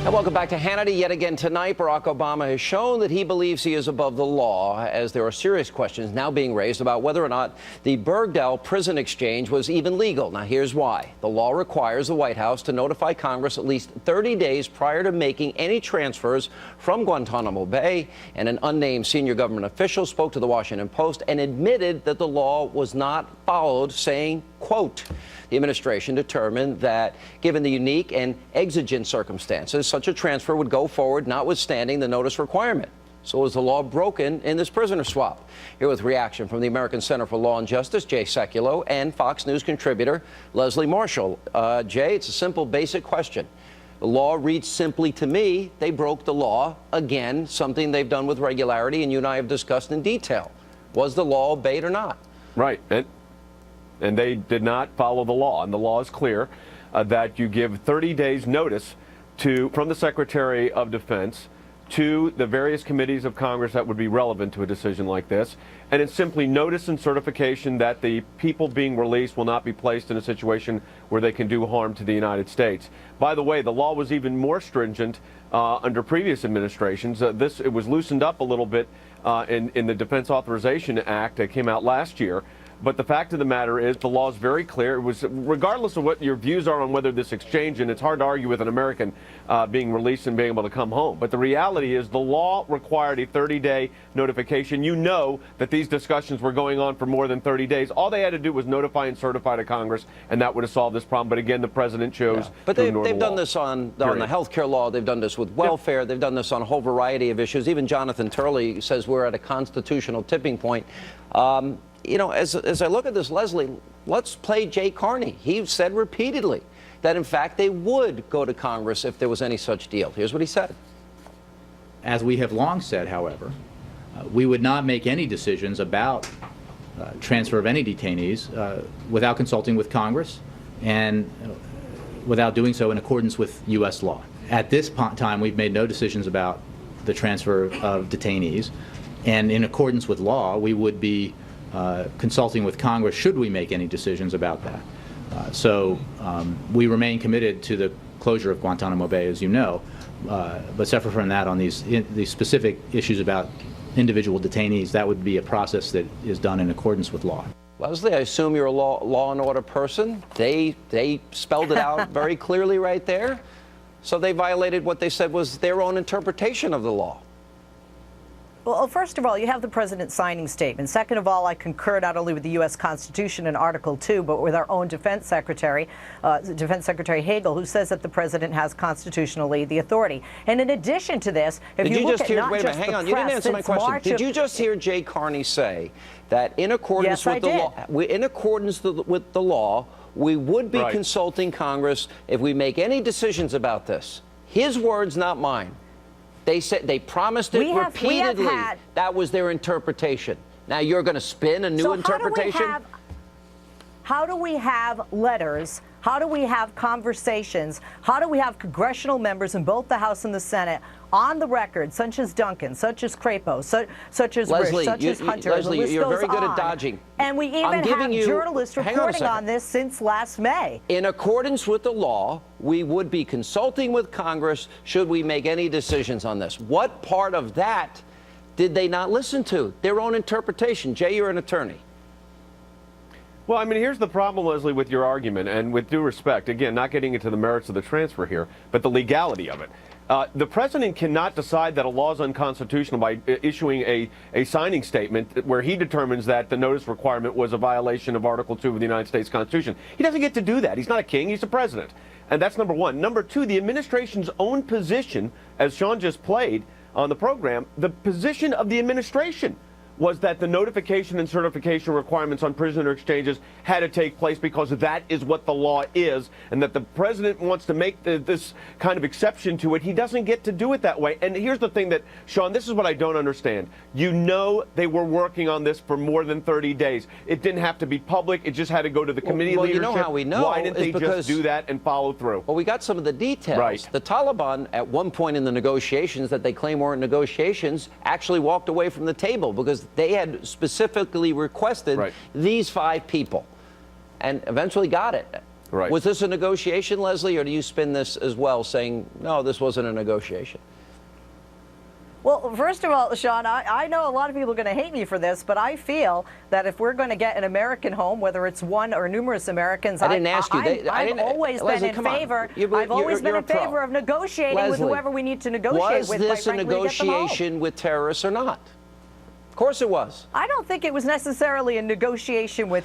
And welcome back to Hannity. Yet again tonight, Barack Obama has shown that he believes he is above the law, as there are serious questions now being raised about whether or not the Bergdahl prison exchange was even legal. Now, here's why. The law requires the White House to notify Congress at least 30 days prior to making any transfers from Guantanamo Bay, and an unnamed senior government official spoke to the Washington Post and admitted that the law was not followed, saying, quote, the administration determined that given the unique and exigent circumstances, such a transfer would go forward notwithstanding the notice requirement. So is the law broken in this prisoner swap? Here with reaction from the American Center for Law and Justice, Jay Sekulow, and Fox News contributor Leslie Marshall. Jay, it's a simple, basic question. The law reads simply to me, they broke the law. Again, something they've done with regularity, and you and I have discussed in detail. Was the law obeyed or not? Right. And they did not follow the law. And the law is clear that you give 30 days notice from the Secretary of Defense to the various committees of Congress that would be relevant to a decision like this. And it's simply notice and certification that the people being released will not be placed in a situation where they can do harm to the United States. By the way, the law was even more stringent under previous administrations. It was loosened up a little bit in the Defense Authorization Act that came out last year. But the fact of the matter is the law is very clear. It was, regardless of what your views are on whether this exchange, and it's hard to argue with an American being released and being able to come home. But the reality is the law required a 30-day notification. You know that these discussions were going on for more than 30 days. All they had to do was notify and certify to Congress, and that would have solved this problem. But again, the president chose But to ignore the they've law. done this on the health care law. They've done this with welfare. They've done this on a whole variety of issues. Even Jonathan Turley says we're at a constitutional tipping point. You know, as I look at this, Leslie, let's play Jay Carney. He said repeatedly that, in fact, they would go to Congress if there was any such deal. Here's what he said. As we have long said, however, we would not make any decisions about transfer of any detainees without consulting with Congress and without doing so in accordance with U.S. law. At this time, we've made no decisions about the transfer of detainees, and in accordance with law, we would be consulting with Congress should we make any decisions about that. So we remain committed to the closure of Guantanamo Bay, as you know, but separate from that, on these specific issues about individual detainees, that would be a process that is done in accordance with law. Leslie, I assume you're a law and order person. They spelled it out very clearly right there. So they violated what they said was their own interpretation of the law. Well, first of all, you have the president signing statement. Second of all, I concur not only with the U.S. Constitution in Article 2, but with our own Defense Secretary Hagel, who says that the president has constitutionally the authority. And in addition to this, if you look at not wait a minute, just hang the on, you didn't answer my question. Did you just hear Jay Carney say that in accordance with the law, we would be consulting Congress if we make any decisions about this? His words, not mine. They said they promised it repeatedly. That was their interpretation. Now you're going to spin a new interpretation? How do we have letters? How do we have conversations? How do we have congressional members in both the House and the Senate on the record, such as Duncan, such as Crapo, such as Leslie, Rich, such as Hunter? Leslie, you're very good at dodging. And we even have journalists reporting on this since last May. In accordance with the law, we would be consulting with Congress should we make any decisions on this. What part of that did they not listen to? Their own interpretation. Jay, you're an attorney. Well, I mean, here's the problem, Leslie, with your argument, and with due respect, again, not getting into the merits of the transfer here, but the legality of it. The president cannot decide that a law is unconstitutional by issuing a signing statement where he determines that the notice requirement was a violation of Article 2 of the United States Constitution. He doesn't get to do that. He's not a king. He's a president. And that's number one. Number two, the administration's own position, as Sean just played on the program, the position of the administration was that the notification and certification requirements on prisoner exchanges had to take place because that is what the law is, and that the president wants to make this kind of exception to it. He doesn't get to do it that way. And here's the thing that, Sean, this is what I don't understand. You know they were working on this for more than 30 days. It didn't have to be public. It just had to go to the committee leadership. You know how we know. Why didn't they just do that and follow through? Well, we got some of the details. Right. The Taliban, at one point in the negotiations that they claim weren't negotiations, actually walked away from the table because they had specifically requested these 5 people and eventually got it. Right. Was this a negotiation, Leslie, or do you spin this as well, saying, no, this wasn't a negotiation? Well, first of all, Sean, I know a lot of people are going to hate me for this, but I feel that if we're going to get an American home, whether it's one or numerous Americans, I didn't ask you. I've always been in favor. I've always been in favor of negotiating with whoever we need to negotiate with. Was this a negotiation with terrorists or not? Of course it was. I don't think it was necessarily a negotiation with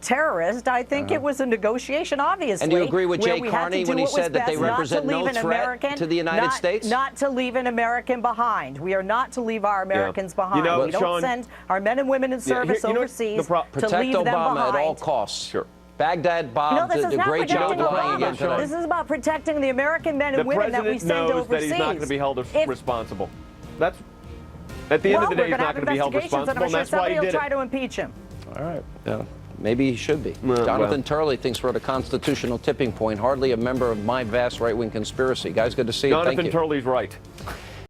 terrorists. I think it was a negotiation, obviously. And do you agree with where Jay we had Carney to do when he what was said that they best, not represent to leave no an threat American, to the United States? Not to leave an American behind. We are not to leave our Americans behind. You know, we don't Sean, send our men and women in service overseas to Protect leave them Obama behind. at all costs. Sure. Baghdad bombed this did is a not great job protecting playing again Obama. tonight. This is about protecting the American men and women that we send knows overseas. that he's not going to be held responsible. That's at the end of the day, he's not going to be held responsible, and I'm sure that's why he somebody will did try it. to impeach him. All right. Yeah. Maybe he should be. Well, Jonathan Turley thinks we're at a constitutional tipping point. Hardly a member of my vast right-wing conspiracy. Guys, good to see you. Thank Jonathan you. Turley's right.